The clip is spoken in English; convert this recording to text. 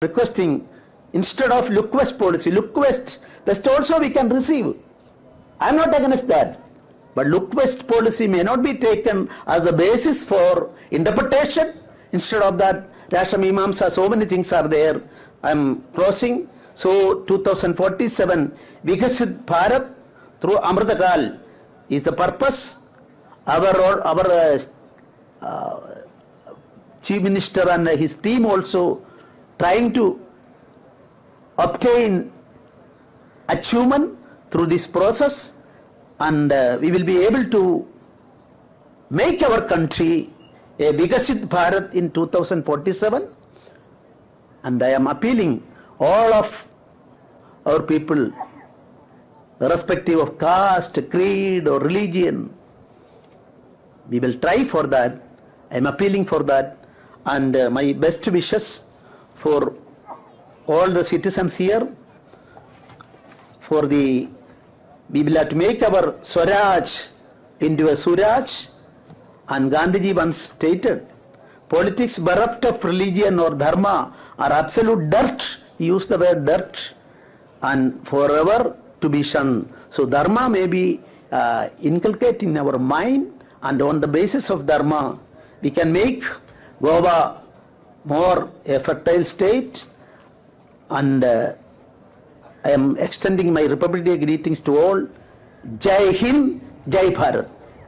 requesting instead of look west policy, look west also we can receive. I am not against that. But look west policy may not be taken as a basis for interpretation. Instead of that, Rasham Imams, so many things are there. I am crossing. So 2047, Vikasit Bharat through Amritakal is the purpose. Our Chief Minister and his team also trying to obtain achievement through this process, and we will be able to make our country a Vikasit Bharat in 2047. And I am appealing all of our people, irrespective of caste, creed or religion, we will try for that. I am appealing for that, and my best wishes for all the citizens here. We will have to make our Swaraj into a Suraj, and Gandhiji once stated, politics bereft of religion or dharma are absolute dirt. He used the word dirt, and forever to be shunned. So dharma may be inculcated in our mind, and on the basis of dharma we can make Goa more a fertile state. And I am extending my Republic Day greetings to all. Jai Hind, Jai Bharat.